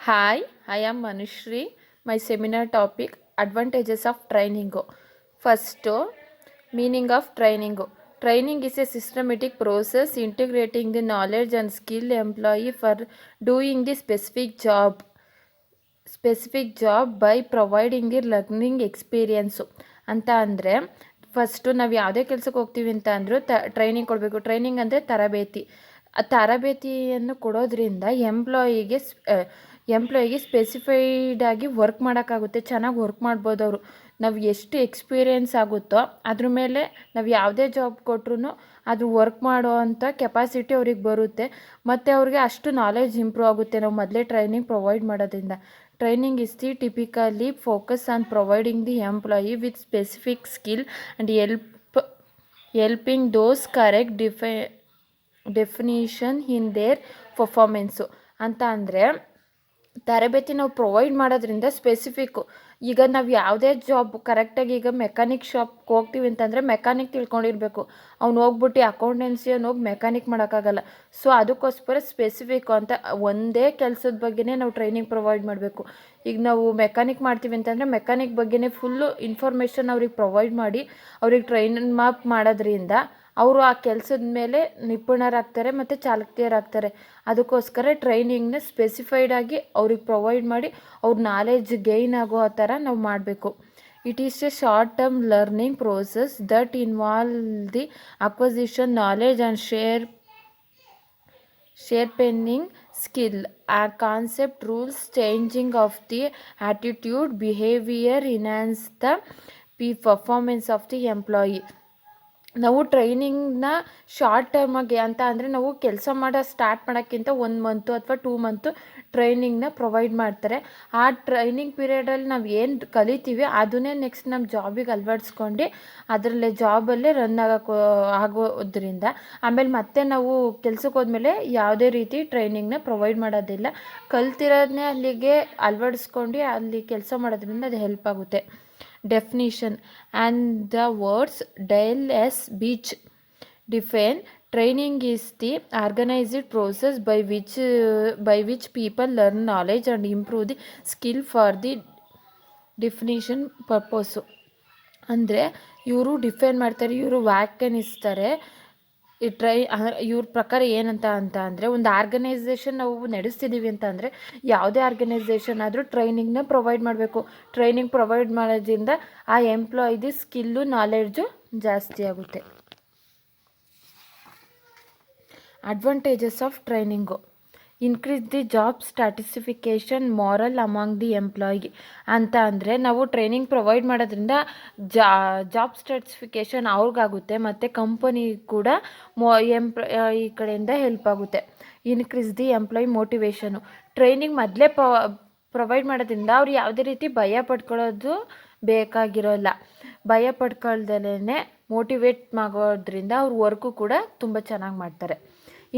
Hi, I am Manushri. My seminar topic Advantages of Training. First, meaning of training. Training is a systematic process integrating the knowledge and skill employee for doing the specific job by providing the learning experience ಅಂತ ಅಂದರೆ first ನಾವು ಯಾವುದೇ ಕೆಲಸಕ್ಕೆ ಹೋಗ್ತೀವಿ ಅಂತ ಅಂದರೂ training ಕೊಡಬೇಕು. Training ಅಂದರೆ ತರಬೇತಿ. ಆ ತರಬೇತಿಯನ್ನು ಕೊಡೋದ್ರಿಂದ ಎಂಪ್ಲಾಯಿಗೆ ಸ್ಪೆಸಿಫೈಡಾಗಿ ವರ್ಕ್ ಮಾಡೋಕ್ಕಾಗುತ್ತೆ, ಚೆನ್ನಾಗಿ ವರ್ಕ್ ಮಾಡ್ಬೋದು ಅವರು. ನಾವು ಎಷ್ಟು ಎಕ್ಸ್ಪೀರಿಯೆನ್ಸ್ ಆಗುತ್ತೋ ಅದ್ರ ಮೇಲೆ ನಾವು ಯಾವುದೇ ಜಾಬ್ ಕೊಟ್ರೂ ಅದು ವರ್ಕ್ ಮಾಡೋ ಅಂಥ ಕೆಪಾಸಿಟಿ ಅವ್ರಿಗೆ ಬರುತ್ತೆ ಮತ್ತು ಅವ್ರಿಗೆ ಅಷ್ಟು ನಾಲೆಡ್ಜ್ ಇಂಪ್ರೂವ್ ಆಗುತ್ತೆ ನಾವು ಮೊದಲೇ ಟ್ರೈನಿಂಗ್ ಪ್ರೊವೈಡ್ ಮಾಡೋದ್ರಿಂದ. Training is the typically focus on providing the employee with specific skill and helping those correct definition in their performance ಅಂತ ಅಂದರೆ ತರಬೇತಿ ನಾವು ಪ್ರೊವೈಡ್ ಮಾಡೋದ್ರಿಂದ ಸ್ಪೆಸಿಫಿಕ್ಕು. ಈಗ ನಾವು ಯಾವುದೇ ಜಾಬ್ ಕರೆಕ್ಟಾಗಿ ಈಗ ಮೆಕ್ಯಾನಿಕ್ ಶಾಪ್ಗೆ ಹೋಗ್ತೀವಿ ಅಂತಂದರೆ ಮೆಕ್ಯಾನಿಕ್ ತಿಳ್ಕೊಂಡಿರಬೇಕು. ಅವ್ನು ಹೋಗ್ಬಿಟ್ಟು ಅಕೌಂಟೆನ್ಸಿಯನ್ನು ಹೋಗಿ ಮೆಕ್ಯಾನಿಕ್ ಮಾಡೋಕ್ಕಾಗಲ್ಲ. ಸೊ ಅದಕ್ಕೋಸ್ಕರ ಸ್ಪೆಸಿಫಿಕ್ಕು ಅಂತ ಒಂದೇ ಕೆಲಸದ ಬಗ್ಗೆನೇ ನಾವು ಟ್ರೈನಿಂಗ್ ಪ್ರೊವೈಡ್ ಮಾಡಬೇಕು. ಈಗ ನಾವು ಮೆಕ್ಯಾನಿಕ್ ಮಾಡ್ತೀವಿ ಅಂತಂದರೆ ಮೆಕ್ಯಾನಿಕ್ ಬಗ್ಗೆನೇ ಫುಲ್ಲು ಇನ್ಫಾರ್ಮೇಷನ್ ಅವ್ರಿಗೆ ಪ್ರೊವೈಡ್ ಮಾಡಿ ಅವ್ರಿಗೆ ಟ್ರೈನ್ ಮಾಡೋದ್ರಿಂದ ಅವರು ಆ ಕೆಲಸದ ಮೇಲೆ ನಿಪುಣರಾಗ್ತಾರೆ ಮತ್ತು ಚಾಲಕಿಯರಾಗ್ತಾರೆ. ಅದಕ್ಕೋಸ್ಕರ ಟ್ರೈನಿಂಗ್ನ ಸ್ಪೆಸಿಫೈಡಾಗಿ ಅವ್ರಿಗೆ ಪ್ರೊವೈಡ್ ಮಾಡಿ ಅವ್ರ ನಾಲೆಡ್ಜ್ ಗೈನ್ ಆಗೋ ಆ ಥರ ನಾವು ಮಾಡಬೇಕು. It is A short term learning process that involve the acquisition knowledge and sharpening skill. A concept rules changing of the attitude behavior enhance the performance of the employee. ನಾವು ಟ್ರೈನಿಂಗ್ನ short ಟರ್ಮಾಗಿ ಅಂತ ಅಂದರೆ ನಾವು ಕೆಲಸ ಸ್ಟಾರ್ಟ್ ಮಾಡೋಕ್ಕಿಂತ 1 month ಅಥವಾ 2 month ಟ್ರೈನಿಂಗ್ನ provide ಮಾಡ್ತಾರೆ. ಆ training ಪೀರಿಯಡಲ್ಲಿ ನಾವು ಏನು ಕಲಿತೀವಿ ಅದನ್ನೇ ನೆಕ್ಸ್ಟ್ ನಮ್ಮ ಜಾಬಿಗೆ ಅಳವಡಿಸ್ಕೊಂಡು ಅದರಲ್ಲೇ ಜಾಬಲ್ಲೇ ರನ್ ಆಗೋದ್ರಿಂದ ಆಮೇಲೆ ಮತ್ತೆ ನಾವು ಕೆಲ್ಸಕ್ಕೆ ಹೋದ್ಮೇಲೆ ಯಾವುದೇ ರೀತಿ ಟ್ರೈನಿಂಗ್ನ ಪ್ರೊವೈಡ್ ಮಾಡೋದಿಲ್ಲ. ಕಲ್ತಿರೋದನ್ನೇ ಅಲ್ಲಿಗೆ ಅಳವಡಿಸ್ಕೊಂಡು ಅಲ್ಲಿ ಕೆಲಸ ಮಾಡೋದ್ರಿಂದ ಅದು ಹೆಲ್ಪ್ ಆಗುತ್ತೆ. Definition and the words Dale S. Beach define training is the organized process by which people learn knowledge and improve the skill for the definition purpose. ಅಂದರೆ ಇವರು ಡಿಫೈನ್ ಮಾಡ್ತಾರೆ, ಇವರು ವ್ಯಾಖ್ಯಾನಿಸ್ತಾರೆ. ಈ ಇವ್ರ ಪ್ರಕಾರ ಏನಂತ ಅಂದರೆ ಒಂದು ಆರ್ಗನೈಸೇಷನ್ ನಾವು ನಡೆಸ್ತಿದ್ದೀವಿ ಅಂತ ಅಂದರೆ ಯಾವುದೇ ಆರ್ಗನೈಸೇಷನ್ ಆದರೂ ಟ್ರೈನಿಂಗ್ನ ಪ್ರೊವೈಡ್ ಮಾಡಬೇಕು. ಟ್ರೈನಿಂಗ್ ಪ್ರೊವೈಡ್ ಮಾಡೋದ್ರಿಂದ ಆ ಎಂಪ್ಲಾಯಿದು ಸ್ಕಿಲ್ಲು ನಾಲೆಡ್ಜು ಜಾಸ್ತಿ ಆಗುತ್ತೆ. Advantages of training: increase the job satisfaction morale among the employee ಅಂತ ಅಂದರೆ ನಾವು ಟ್ರೈನಿಂಗ್ ಪ್ರೊವೈಡ್ ಮಾಡೋದ್ರಿಂದ ಜಾಬ್ ಸ್ಟ್ಯಾಟಿಸ್ಫಿಕೇಷನ್ ಅವ್ರಿಗಾಗುತ್ತೆ ಮತ್ತು ಕಂಪನಿ ಕೂಡ ಈ ಕಡೆಯಿಂದ ಹೆಲ್ಪ್ ಆಗುತ್ತೆ. Increase the employee motivation: training ಮೊದಲೇ ಪ್ರೊವೈಡ್ ಮಾಡೋದ್ರಿಂದ ಅವ್ರು ಯಾವುದೇ ರೀತಿ ಭಯ ಪಡ್ಕೊಳ್ಳೋದು ಬೇಕಾಗಿರೋಲ್ಲ. ಭಯ ಪಡ್ಕೊಳ್ದಲೇ ಮೋಟಿವೇಟ್ ಆಗೋದ್ರಿಂದ ಅವ್ರ ವರ್ಕು ಕೂಡ ತುಂಬ ಚೆನ್ನಾಗಿ ಮಾಡ್ತಾರೆ.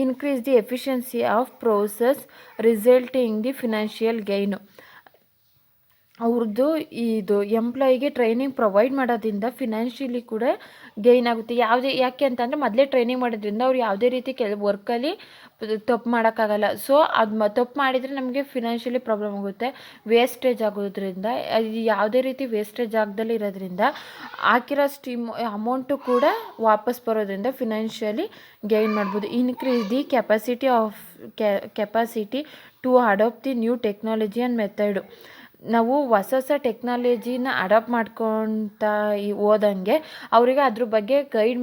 Increase the efficiency of process resulting the financial gain: ಅವ್ರದ್ದು ಇದು ಎಂಪ್ಲಾಯಿಗೆ ಟ್ರೈನಿಂಗ್ ಪ್ರೊವೈಡ್ ಮಾಡೋದ್ರಿಂದ ಫಿನಾನ್ಷಿಯಲಿ ಕೂಡ ಗೈನ್ ಆಗುತ್ತೆ. ಯಾಕೆ ಅಂತಂದರೆ ಮೊದಲೇ ಟ್ರೈನಿಂಗ್ ಮಾಡೋದ್ರಿಂದ ಅವ್ರು ಯಾವುದೇ ರೀತಿ ವರ್ಕಲ್ಲಿ ತಪ್ಪು ಮಾಡೋಕ್ಕಾಗಲ್ಲ. ಸೊ ಅದು ತಪ್ಪು ಮಾಡಿದರೆ ನಮಗೆ ಫಿನಾನ್ಷಿಯಲಿ ಪ್ರಾಬ್ಲಮ್ ಆಗುತ್ತೆ, ವೇಸ್ಟೇಜ್ ಆಗೋದ್ರಿಂದ. ಯಾವುದೇ ರೀತಿ ವೇಸ್ಟೇಜ್ ಆಗದಲ್ಲಿ ಇರೋದ್ರಿಂದ ಹಾಕಿರೋ ಅಮೌಂಟು ಕೂಡ ವಾಪಸ್ ಬರೋದ್ರಿಂದ ಫಿನಾನ್ಷಿಯಲಿ ಗೈನ್ ಮಾಡ್ಬೋದು. Increase the capacity to adapt the new technology and method: ನಾವು ಹೊಸ ಟೆಕ್ನಾಲಜಿನ ಅಡಾಪ್ಟ್ ಮಾಡ್ಕೊತಾ ಹೋದಂಗೆ ಅವರಿಗೆ ಅದ್ರ ಬಗ್ಗೆ ಗೈಡ್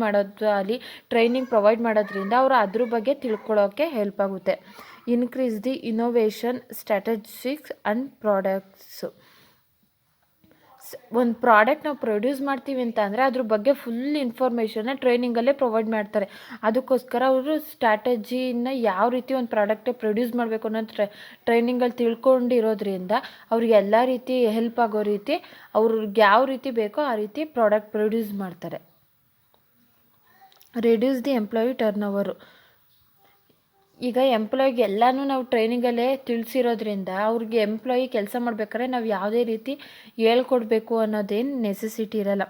ಮಾಡೋದು ಅಲ್ಲಿ ಟ್ರೈನಿಂಗ್ ಪ್ರೊವೈಡ್ ಮಾಡೋದ್ರಿಂದ ಅವರು ಅದ್ರ ಬಗ್ಗೆ ತಿಳ್ಕೊಳ್ಳೋಕ್ಕೆ ಹೆಲ್ಪ್ ಆಗುತ್ತೆ. Increase the innovation strategics and products: ಒಂದು ಪ್ರಾಡಕ್ಟ್ ನಾವು ಪ್ರೊಡ್ಯೂಸ್ ಮಾಡ್ತೀವಿ ಅಂತ ಅಂದರೆ ಅದ್ರ ಬಗ್ಗೆ ಫುಲ್ ಇನ್ಫಾರ್ಮೇಷನ್ನ ಟ್ರೈನಿಂಗಲ್ಲೇ ಪ್ರೊವೈಡ್ ಮಾಡ್ತಾರೆ. ಅದಕ್ಕೋಸ್ಕರ ಅವರು ಸ್ಟ್ರಾಟಜಿನ ಯಾವ ರೀತಿ ಒಂದು ಪ್ರಾಡಕ್ಟ್ ಪ್ರೊಡ್ಯೂಸ್ ಮಾಡಬೇಕು ಅನ್ನೋದು ಟ್ರೈನಿಂಗಲ್ಲಿ ತಿಳ್ಕೊಂಡಿರೋದ್ರಿಂದ ಅವ್ರಿಗೆ ಎಲ್ಲ ರೀತಿ ಹೆಲ್ಪ್ ಆಗೋ ರೀತಿ ಅವ್ರಿಗೆ ಯಾವ ರೀತಿ ಬೇಕೋ ಆ ರೀತಿ ಪ್ರಾಡಕ್ಟ್ ಪ್ರೊಡ್ಯೂಸ್ ಮಾಡ್ತಾರೆ. Reduce the employee turn over: ಈಗ ಎಂಪ್ಲಾಯಿಗೆ ಎಲ್ಲನೂ ನಾವು ಟ್ರೈನಿಂಗಲ್ಲೇ ತಿಳಿಸಿರೋದ್ರಿಂದ ಅವ್ರಿಗೆ ಎಂಪ್ಲಾಯಿ ಕೆಲಸ ಮಾಡ್ಬೇಕಾದ್ರೆ ನಾವು ಯಾವುದೇ ರೀತಿ ಹೇಳ್ಕೊಡ್ಬೇಕು ಅನ್ನೋದೇನು ನೆಸೆಸಿಟಿ ಇರಲ್ಲ.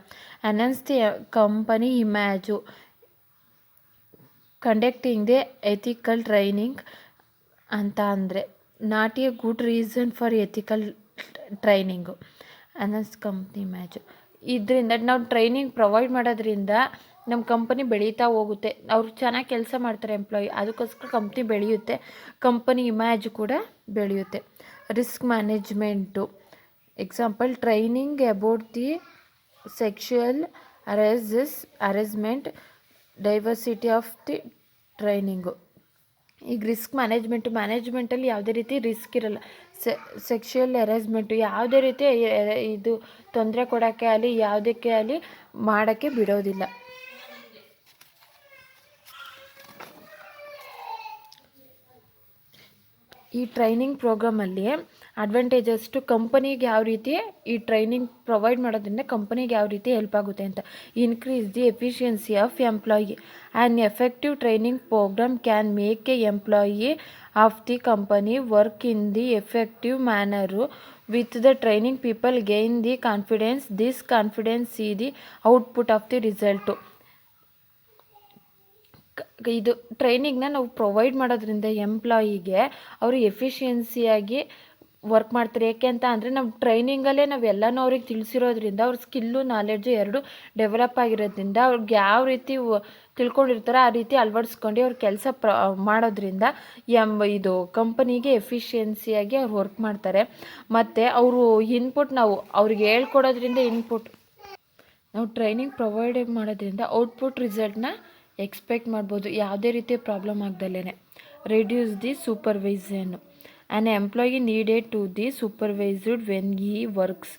Enhance the company image: conducting the ethical training ಅಂತ ಅಂದರೆ not a good reason for ethical training ಅನಸ್ ಕಂಪ್ನಿ ಮ್ಯಾಚು. ಇದರಿಂದ ನಾವು ಟ್ರೈನಿಂಗ್ ಪ್ರೊವೈಡ್ ಮಾಡೋದ್ರಿಂದ ನಮ್ಮ ಕಂಪನಿ ಬೆಳೀತಾ ಹೋಗುತ್ತೆ, ಅವ್ರು ಚೆನ್ನಾಗಿ ಕೆಲಸ ಮಾಡ್ತಾರೆ ಎಂಪ್ಲಾಯಿ, ಅದಕ್ಕೋಸ್ಕರ ಕಂಪ್ನಿ ಬೆಳೆಯುತ್ತೆ, ಕಂಪನಿ ಇಮ್ಯಾಜ್ ಕೂಡ ಬೆಳೆಯುತ್ತೆ. Risk management example training about the sexual harassment diversity of the training. ಈಗ ರಿಸ್ಕ್ ಮ್ಯಾನೇಜ್ಮೆಂಟಲ್ಲಿ ಯಾವುದೇ ರೀತಿ ರಿಸ್ಕ್ ಇರಲ್ಲ. ಸೆಕ್ಷುವಲ್ ಹರಾಸ್ಮೆಂಟು ಯಾವುದೇ ರೀತಿ ಇದು ತೊಂದರೆ ಕೊಡೋಕ್ಕೆ ಆಗಲಿ ಯಾವುದಕ್ಕೆ ಆಗಲಿ ಮಾಡೋಕ್ಕೆ ಬಿಡೋದಿಲ್ಲ. ಈ ಟ್ರೈನಿಂಗ್ ಪ್ರೋಗ್ರಾಮಲ್ಲಿ ಅಡ್ವಾಂಟೇಜಸ್ಟು ಕಂಪನಿಗೆ ಯಾವ ರೀತಿ ಈ ಟ್ರೈನಿಂಗ್ ಪ್ರೊವೈಡ್ ಮಾಡೋದ್ರಿಂದ ಕಂಪನಿಗೆ ಯಾವ ರೀತಿ ಹೆಲ್ಪ್ ಆಗುತ್ತೆ ಅಂತ. Increase the efficiency of employee. An effective training program can make a employee of the company work in the effective manner. With the training people gain the confidence. This confidence ಈ the output of the result. ಇದು ಟ್ರೈನಿಂಗ್ನ ನಾವು provide ಮಾಡೋದ್ರಿಂದ ಎಂಪ್ಲಾಯಿಗೆ ಅವರು ಎಫಿಷಿಯನ್ಸಿಯಾಗಿ work ಮಾಡ್ತಾರೆ. ಏಕೆ ಅಂತ ಅಂದರೆ ನಾವು ಟ್ರೈನಿಂಗಲ್ಲೇ ನಾವು ಎಲ್ಲನೂ ಅವ್ರಿಗೆ ತಿಳಿಸಿರೋದ್ರಿಂದ ಅವ್ರ ಸ್ಕಿಲ್ಲು ನಾಲೆಡ್ಜು ಎರಡು ಡೆವಲಪ್ ಆಗಿರೋದ್ರಿಂದ ಅವ್ರಿಗೆ ಯಾವ ರೀತಿ ತಿಳ್ಕೊಂಡಿರ್ತಾರೋ ಆ ರೀತಿ ಅಳವಡಿಸ್ಕೊಂಡು ಅವ್ರ ಕೆಲಸ ಮಾಡೋದ್ರಿಂದ ಇದು ಕಂಪನಿಗೆ ಎಫಿಷಿಯನ್ಸಿಯಾಗಿ ಅವ್ರು ವರ್ಕ್ ಮಾಡ್ತಾರೆ. ಮತ್ತು ಅವರು ಇನ್ಪುಟ್ ನಾವು ಅವ್ರಿಗೆ ಹೇಳ್ಕೊಡೋದ್ರಿಂದ ನಾವು ಟ್ರೈನಿಂಗ್ ಪ್ರೊವೈಡ್ ಮಾಡೋದ್ರಿಂದ ಔಟ್ಪುಟ್ ರಿಸಲ್ಟ್ನ ಎಕ್ಸ್ಪೆಕ್ಟ್ ಮಾಡ್ಬೋದು, ಯಾವುದೇ ರೀತಿಯ ಪ್ರಾಬ್ಲಮ್ ಆಗ್ದಲೇ. ರೆಡ್ಯೂಸ್ ದಿ ಸೂಪರ್ವೈಸನ್ನು. An employee needed to the supervised when he works.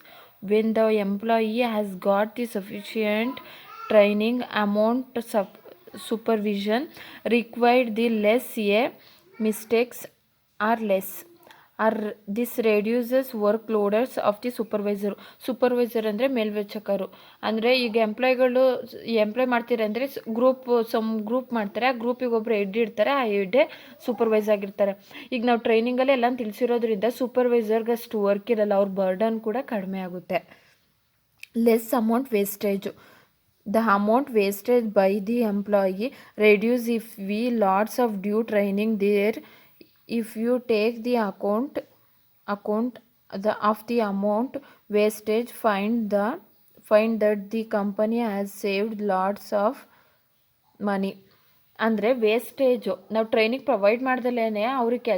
When the employee has got the sufficient training amount supervision required, the less a mistakes are less. This reduces workloads of the supervisor ಅಂದರೆ ಮೇಲ್ವಿಚಾರಕರು. ಅಂದರೆ ಈಗ employee ಮಾಡ್ತೀರ ಅಂದರೆ group ಮಾಡ್ತಾರೆ, ಆ ಗ್ರೂಪಿಗೆ ಒಬ್ಬರು head ಇರ್ತಾರೆ, ಆ ಹೆಡ್ಡೇ ಸೂಪರ್ವೈಸ್ ಆಗಿರ್ತಾರೆ. ಈಗ ನಾವು ಟ್ರೈನಿಂಗಲ್ಲಿ ಎಲ್ಲ ತಿಳಿಸಿರೋದ್ರಿಂದ ಸೂಪರ್ವೈಸರ್ಗೆ ಅಷ್ಟು ವರ್ಕ್ ಇರಲ್ಲ, ಅವ್ರ ಬರ್ಡನ್ ಕೂಡ ಕಡಿಮೆ ಆಗುತ್ತೆ. Less amount wastage. The amount wasted by the employee reduce if we lots of due training there. If you take the account of the amount wastage, find that the company has saved lots of money. ಅಂದರೆ wastage ನಾವು training provide ಮಾಡ್ದಲೇ ಅವ್ರಿಗೆ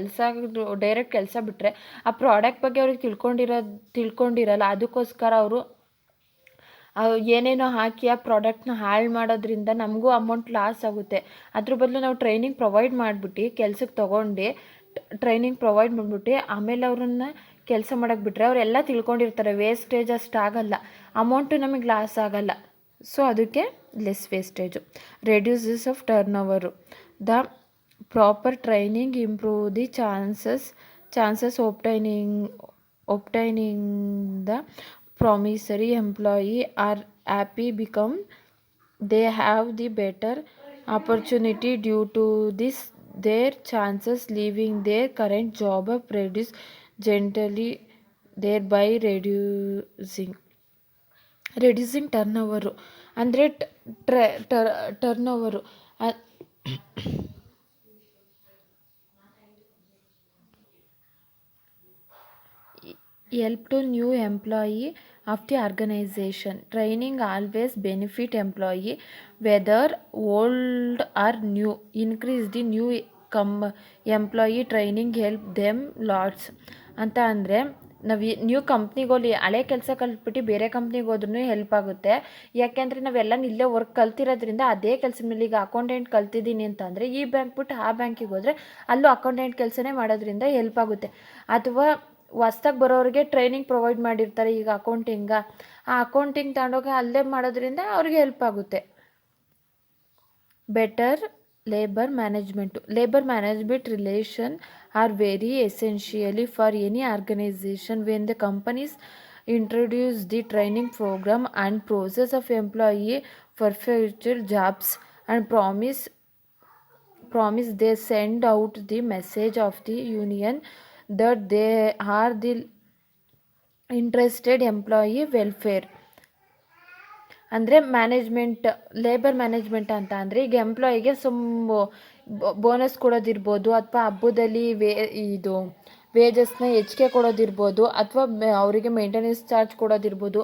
direct ಕೆಲಸ ಬಿಟ್ಟರೆ ಆ product ಬಗ್ಗೆ ಅವ್ರಿಗೆ ತಿಳ್ಕೊಂಡಿರಲ್ಲ. ಅದಕ್ಕೋಸ್ಕರ ಅವರು ಏನೇನೋ ಹಾಕಿ ಆ ಪ್ರಾಡಕ್ಟ್ನ ಹಾಳು ಮಾಡೋದ್ರಿಂದ ನಮಗೂ ಅಮೌಂಟ್ ಲಾಸ್ ಆಗುತ್ತೆ. ಅದ್ರ ಬದಲು ನಾವು ಟ್ರೈನಿಂಗ್ ಪ್ರೊವೈಡ್ ಮಾಡಿಬಿಟ್ಟು ಕೆಲ್ಸಕ್ಕೆ ತೊಗೊಂಡು ಟ್ರೈನಿಂಗ್ ಪ್ರೊವೈಡ್ ಮಾಡಿಬಿಟ್ಟು ಆಮೇಲೆ ಅವ್ರನ್ನ ಕೆಲಸ ಮಾಡೋಕ್ಕೆ ಬಿಟ್ಟರೆ ಅವರೆಲ್ಲ ತಿಳ್ಕೊಂಡಿರ್ತಾರೆ, ವೇಸ್ಟೇಜ್ ಅಷ್ಟಾಗಲ್ಲ, ಅಮೌಂಟು ನಮಗೆ ಲಾಸ್ ಆಗಲ್ಲ. ಸೊ ಅದಕ್ಕೆ less wastage. Reduces of turn over. The proper training improve the chances obtaining the promissory employee are happy become they have the better opportunity. Due to this, their chances leaving their current job reduce gently, thereby reducing turnover. ಅಂದರೆ ಟರ್ನೋವರು help to new employee of the organization. Training always benefit employee whether old or new. Increase the new employee training help them lots ಅಂತ ಅಂದರೆ ನಾವು new ಕಂಪ್ನಿಗೆ ಹೋಗಿ ಹಳೆ ಕೆಲಸ ಕಲ್ತ್ಬಿಟ್ಟು ಬೇರೆ ಕಂಪ್ನಿಗೆ ಹೋದ್ರೂ ಹೆಲ್ಪ್ ಆಗುತ್ತೆ. ಯಾಕೆಂದರೆ ನಾವೆಲ್ಲ ಇಲ್ಲೇ ವರ್ಕ್ ಕಲ್ತಿರೋದ್ರಿಂದ ಅದೇ ಕೆಲಸದ ಮೇಲೆ ಈಗ ಅಕೌಂಟೆಂಟ್ ಕಲ್ತಿದ್ದೀನಿ ಅಂತಂದರೆ ಈ ಬ್ಯಾಂಕ್ ಬಿಟ್ಟು ಆ ಬ್ಯಾಂಕಿಗೆ ಹೋದರೆ ಅಲ್ಲೂ ಅಕೌಂಟೆಂಟ್ ಕೆಲಸನೇ ಮಾಡೋದ್ರಿಂದ ಹೆಲ್ಪ್ ಆಗುತ್ತೆ. ಅಥವಾ ಹೊಸ್ದಾಗಿ ಬರೋರಿಗೆ ಟ್ರೈನಿಂಗ್ ಪ್ರೊವೈಡ್ ಮಾಡಿರ್ತಾರೆ, ಈಗ ಆ ಅಕೌಂಟಿಂಗ್ ತಗೊಂಡೋಗಿ ಅಲ್ಲೇ ಮಾಡೋದ್ರಿಂದ ಅವ್ರಿಗೆ ಹೆಲ್ಪ್ ಆಗುತ್ತೆ. Better labour management relation are very essentially for any organisation. When the companies introduce the training program and process of employee perpetual jobs and promise they send out the message of the union that they are the interested employee welfare. ಅಂದರೆ labour management ಅಂತ ಅಂದರೆ ಈಗ ಎಂಪ್ಲಾಯಿಗೆ bonus ಕೊಡೋದಿರ್ಬೋದು, ಅಥವಾ ಹಬ್ಬದಲ್ಲಿ ಇದು ವೇಜಸ್ನ ಹೆಚ್ಚಿಗೆ ಕೊಡೋದಿರ್ಬೋದು, ಅಥವಾ ಅವರಿಗೆ ಮೇಂಟೆನೆನ್ಸ್ ಚಾರ್ಜ್ ಕೊಡೋದಿರ್ಬೋದು,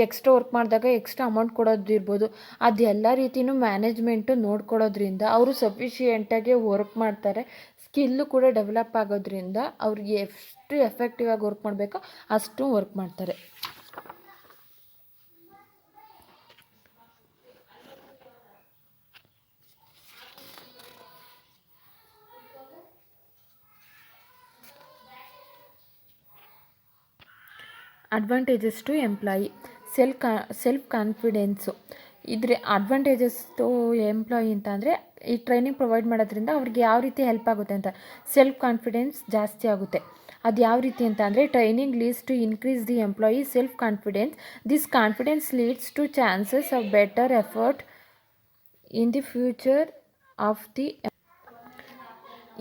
ಎಕ್ಸ್ಟ್ರಾ ವರ್ಕ್ ಮಾಡಿದಾಗ ಎಕ್ಸ್ಟ್ರಾ ಅಮೌಂಟ್ ಕೊಡೋದಿರ್ಬೋದು. ಅದೆಲ್ಲ ರೀತಿಯೂ ಮ್ಯಾನೇಜ್ಮೆಂಟು ನೋಡ್ಕೊಳ್ಳೋದ್ರಿಂದ ಅವರು ಸಫಿಷಿಯೆಂಟಾಗಿ ವರ್ಕ್ ಮಾಡ್ತಾರೆ. ಸ್ಕಿಲ್ಲು ಕೂಡ ಡೆವಲಪ್ ಆಗೋದ್ರಿಂದ ಅವ್ರಿಗೆ ಎಷ್ಟು ಎಫೆಕ್ಟಿವ್ ಆಗಿ ವರ್ಕ್ ಮಾಡಬೇಕೋ ಅಷ್ಟು ವರ್ಕ್ ಮಾಡ್ತಾರೆ. Advantages to employee. Self confidence. ಇದ್ರ ಅಡ್ವಾಂಟೇಜಸ್ ಟು ಎಂಪ್ಲಾಯಿ ಅಂತ ಅಂದರೆ ಈ ಟ್ರೈನಿಂಗ್ ಪ್ರೊವೈಡ್ ಮಾಡೋದ್ರಿಂದ ಅವ್ರಿಗೆ ಯಾವ ರೀತಿ ಹೆಲ್ಪ್ ಆಗುತ್ತೆ ಅಂತ, ಸೆಲ್ಫ್ ಕಾನ್ಫಿಡೆನ್ಸ್ ಜಾಸ್ತಿ ಆಗುತ್ತೆ. ಅದು ಯಾವ ರೀತಿ ಅಂತ ಅಂದರೆ training leads to increase the employee self confidence. This confidence leads to chances of better effort in the future of the.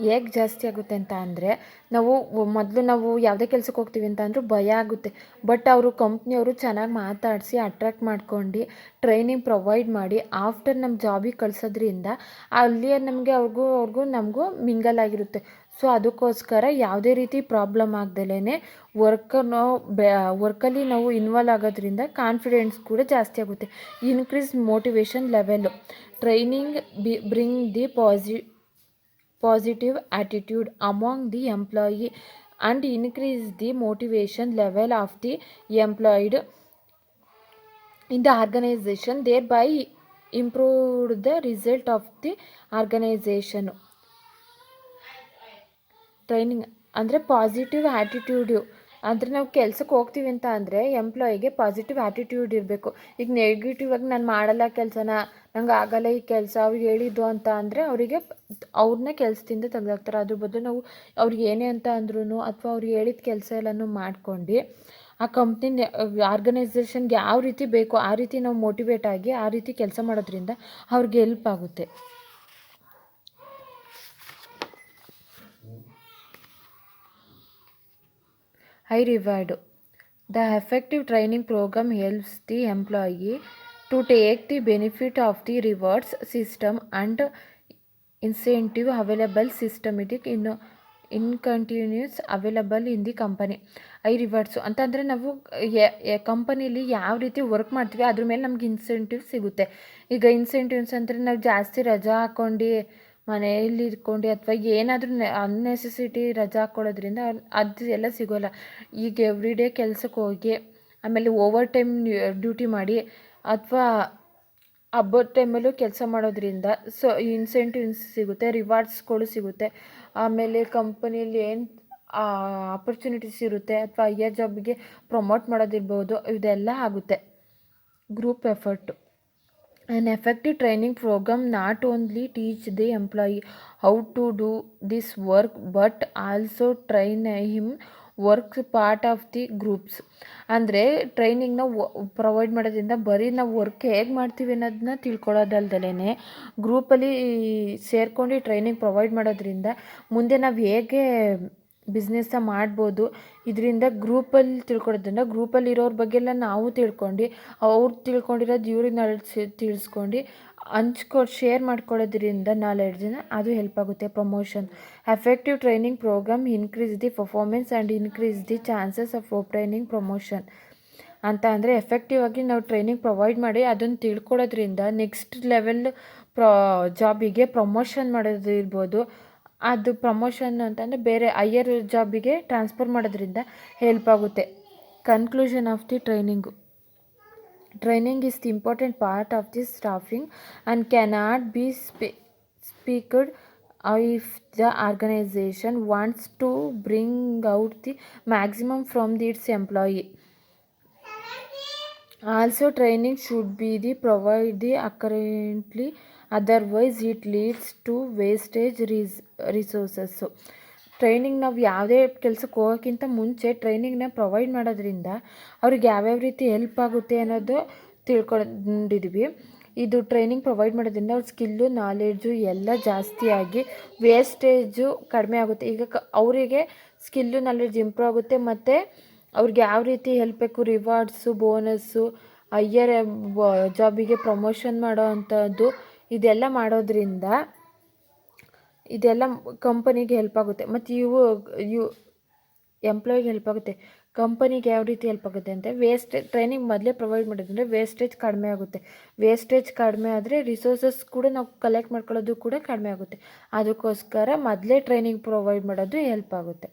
ಹೇಗೆ ಜಾಸ್ತಿ ಆಗುತ್ತೆ ಅಂತ ಅಂದರೆ ನಾವು ಯಾವುದೇ ಕೆಲಸಕ್ಕೆ ಹೋಗ್ತೀವಿ ಅಂತ ಅಂದರೂ ಭಯ ಆಗುತ್ತೆ. ಬಟ್ ಅವರು ಕಂಪ್ನಿಯವರು ಚೆನ್ನಾಗಿ ಮಾತಾಡಿಸಿ ಅಟ್ರ್ಯಾಕ್ಟ್ ಮಾಡ್ಕೊಂಡು ಟ್ರೈನಿಂಗ್ ಪ್ರೊವೈಡ್ ಮಾಡಿ ಆಫ್ಟರ್ ನಮ್ಮ ಜಾಬಿಗೆ ಕಳಿಸೋದ್ರಿಂದ ಅಲ್ಲಿಯೇ ಅವ್ರಿಗೂ ನಮಗೂ ಮಿಂಗಲ್ ಆಗಿರುತ್ತೆ. ಸೊ ಅದಕ್ಕೋಸ್ಕರ ಯಾವುದೇ ರೀತಿ ಪ್ರಾಬ್ಲಮ್ ಆಗ್ದಲೇ ವರ್ಕಲ್ಲಿ ನಾವು ಇನ್ವಾಲ್ವ್ ಆಗೋದ್ರಿಂದ ಕಾನ್ಫಿಡೆನ್ಸ್ ಕೂಡ ಜಾಸ್ತಿ ಆಗುತ್ತೆ. Increase motivation level. Training bring the positive attitude among the employee and increase the motivation level of the employed in the organization, thereby improve the result of the organization. Training ಅಂದರೆ positive attitude. ಅಂದರೆ ನಾವು ಕೆಲ್ಸಕ್ಕೆ ಹೋಗ್ತೀವಿ ಅಂತ ಅಂದರೆ ಎಂಪ್ಲಾಯಿಗೆ positive attitude ಇರಬೇಕು. ಈಗ negative ಆಗಿ ನಾನು ಮಾಡಲ್ಲ ಕೆಲಸನ, ನಂಗೆ ಆಗಲ್ಲ ಈ ಕೆಲಸ ಅವ್ರಿಗೆ ಹೇಳಿದ್ದು ಅಂತ ಅಂದರೆ ಅವ್ರನ್ನ ಕೆಲಸದಿಂದ ತೆಗೆದಾಕ್ತಾರೆ. ಅದ್ರ ಬದಲು ನಾವು ಅವ್ರಿಗೆ ಏನೇ ಅಂತ ಅಂದ್ರೂ ಅಥವಾ ಅವ್ರಿಗೆ ಹೇಳಿದ ಕೆಲಸ ಎಲ್ಲನೂ ಮಾಡ್ಕೊಂಡು ಆ ಕಂಪ್ನಿ ಆರ್ಗನೈಸೇಷನ್ಗೆ ಯಾವ ರೀತಿ ಬೇಕೋ ಆ ರೀತಿ ನಾವು ಮೋಟಿವೇಟ್ ಆಗಿ ಆ ರೀತಿ ಕೆಲಸ ಮಾಡೋದ್ರಿಂದ ಅವ್ರಿಗೆ ಹೆಲ್ಪ್ ಆಗುತ್ತೆ. High reward. The effective training program helps the employee to take the benefit of the rewards system and incentive available systematic in continuous available in the company. High rewards ಅಂತಂದರೆ ನಾವು ಕಂಪನಿಲಿ ಯಾವ ರೀತಿ ವರ್ಕ್ ಮಾಡ್ತೀವಿ ಅದ್ರ ಮೇಲೆ ನಮ್ಗೆ incentive ಸಿಗುತ್ತೆ. ಈಗ ಇನ್ಸೆಂಟಿವ್ಸ್ ಅಂದರೆ ನಾವು ಜಾಸ್ತಿ ರಜಾ ಹಾಕ್ಕೊಂಡು ಮನೆಯಲ್ಲಿ ಇದ್ಕೊಂಡು ಅಥವಾ ಏನಾದರೂ ಅನ್ನೆಸೆಸಿಟಿ ರಜಾ ಹಾಕ್ಕೊಳ್ಳೋದ್ರಿಂದ ಅದು ಎಲ್ಲ ಸಿಗೋಲ್ಲ. ಈಗ ಎವ್ರಿ ಡೇ ಕೆಲಸಕ್ಕೆ ಹೋಗಿ ಆಮೇಲೆ ಓವರ್ ಟೈಮ್ ಡ್ಯೂಟಿ ಮಾಡಿ ಅಥವಾ ಹಬ್ಬದ ಟೈಮಲ್ಲೂ ಕೆಲಸ ಮಾಡೋದ್ರಿಂದ ಸೊ ಇನ್ಸೆಂಟಿವ್ಸ್ ಸಿಗುತ್ತೆ, ರಿವಾರ್ಡ್ಸ್ಗಳು ಸಿಗುತ್ತೆ. ಆಮೇಲೆ ಕಂಪನಿಯಲ್ಲಿ ಏನು ಆಪರ್ಚುನಿಟೀಸ್ ಇರುತ್ತೆ ಅಥವಾ ಹೈಯರ್ ಜಾಬಿಗೆ ಪ್ರಮೋಟ್ ಮಾಡೋದಿರ್ಬೋದು, ಇದೆಲ್ಲ ಆಗುತ್ತೆ. Group effort. An effective training program not only teach the employee how to do this work but also train him work part of the groups. ಅಂದರೆ ಟ್ರೈನಿಂಗ್ನ ಪ್ರೊವೈಡ್ ಮಾಡೋದ್ರಿಂದ ಬರೀ ನಾವು ವರ್ಕ್ ಹೇಗೆ ಮಾಡ್ತೀವಿ ಅನ್ನೋದನ್ನ ತಿಳ್ಕೊಳ್ಳೋದಲ್ದಲೇ ಗ್ರೂಪಲ್ಲಿ ಸೇರ್ಕೊಂಡು ಟ್ರೈನಿಂಗ್ ಪ್ರೊವೈಡ್ ಮಾಡೋದ್ರಿಂದ ಮುಂದೆ ನಾವು ಹೇಗೆ ಬಿಸ್ನೆಸ್ನ ಮಾಡ್ಬೋದು ಇದರಿಂದ ಗ್ರೂಪಲ್ಲಿ ತಿಳ್ಕೊಳ್ಳೋದ್ರಿಂದ ಗ್ರೂಪಲ್ಲಿರೋರ ಬಗ್ಗೆ ಎಲ್ಲ ನಾವು ತಿಳ್ಕೊಂಡು ಅವ್ರು ತಿಳ್ಕೊಂಡಿರೋದು ಇವ್ರಿಗೆ ತಿಳಿಸ್ಕೊಂಡು ಶೇರ್ ಮಾಡ್ಕೊಳ್ಳೋದ್ರಿಂದ ನಾಲೆಡ್ಜನ್ನ ಅದು ಹೆಲ್ಪ್ ಆಗುತ್ತೆ. Promotion. Effective training program increase the performance and increase the chances of training promotion ಅಂತ ಅಂದರೆ ಎಫೆಕ್ಟಿವ್ ಆಗಿ ನಾವು ಟ್ರೈನಿಂಗ್ ಪ್ರೊವೈಡ್ ಮಾಡಿ ಅದನ್ನು ತಿಳ್ಕೊಳ್ಳೋದ್ರಿಂದ ನೆಕ್ಸ್ಟ್ ಲೆವೆಲ್ ಜಾಬಿಗೆ ಪ್ರಮೋಷನ್ ಮಾಡೋದು ಇರ್ಬೋದು. ಅದು ಪ್ರಮೋಷನ್ ಅಂತಂದರೆ ಬೇರೆ ಹೈಯರ್ ಜಾಬಿಗೆ ಟ್ರಾನ್ಸ್ಫರ್ ಮಾಡೋದ್ರಿಂದ ಹೆಲ್ಪ್ ಆಗುತ್ತೆ. Conclusion of the training. Training is the important part of the staffing and cannot be skipped if the organization wants to bring out the maximum from its employee. Also training should be provided accurately, otherwise it leads to wastage resources. Training ನಾವು ಯಾವುದೇ ಕೆಲಸಕ್ಕೆ ಹೋಗೋಕ್ಕಿಂತ ಮುಂಚೆ ಟ್ರೈನಿಂಗ್ನ provide ಮಾಡೋದ್ರಿಂದ ಅವ್ರಿಗೆ ಯಾವ್ಯಾವ ರೀತಿ help ಆಗುತ್ತೆ ಅನ್ನೋದು ತಿಳ್ಕೊಂಡಿದ್ವಿ. ಇದು ಟ್ರೈನಿಂಗ್ ಪ್ರೊವೈಡ್ ಮಾಡೋದ್ರಿಂದ ಅವ್ರ ಸ್ಕಿಲ್ಲು ನಾಲೆಡ್ಜು ಎಲ್ಲ ಜಾಸ್ತಿಯಾಗಿ ವೇಸ್ಟೇಜು ಕಡಿಮೆ ಆಗುತ್ತೆ. ಈಗ ಅವರಿಗೆ ಸ್ಕಿಲ್ಲು ನಾಲೆಡ್ಜ್ ಇಂಪ್ರೂವ್ ಆಗುತ್ತೆ ಮತ್ತು ಅವ್ರಿಗೆ ಯಾವ ರೀತಿ ಹೆಲ್ಪ್ ಬೇಕು ರಿವಾರ್ಡ್ಸು ಬೋನಸ್ಸು ಹೈಯರ್ ಜಾಬಿಗೆ ಪ್ರಮೋಷನ್ ಮಾಡೋ ಅಂಥದ್ದು ಇದೆಲ್ಲ ಮಾಡೋದ್ರಿಂದ ಇದೆಲ್ಲ ಕಂಪನಿಗೆ ಹೆಲ್ಪ್ ಆಗುತ್ತೆ. ಮತ್ತು ಇವು ಎಂಪ್ಲಾಯಿಗೆ ಹೆಲ್ಪ್ ಆಗುತ್ತೆ. ಕಂಪನಿಗೆ ಯಾವ ರೀತಿ ಹೆಲ್ಪ್ ಆಗುತ್ತೆ ಅಂದರೆ ಟ್ರೈನಿಂಗ್ ಮೊದಲೇ ಪ್ರೊವೈಡ್ ಮಾಡೋದ್ರಿಂದ ವೇಸ್ಟೇಜ್ ಕಡಿಮೆ ಆಗುತ್ತೆ. ವೇಸ್ಟೇಜ್ ಕಡಿಮೆ ಆದರೆ ರಿಸೋರ್ಸಸ್ ಕೂಡ ನಾವು ಕಲೆಕ್ಟ್ ಮಾಡ್ಕೊಳ್ಳೋದು ಕೂಡ ಕಡಿಮೆ ಆಗುತ್ತೆ. ಅದಕ್ಕೋಸ್ಕರ ಮೊದಲೇ ಟ್ರೈನಿಂಗ್ ಪ್ರೊವೈಡ್ ಮಾಡೋದು ಹೆಲ್ಪ್ ಆಗುತ್ತೆ.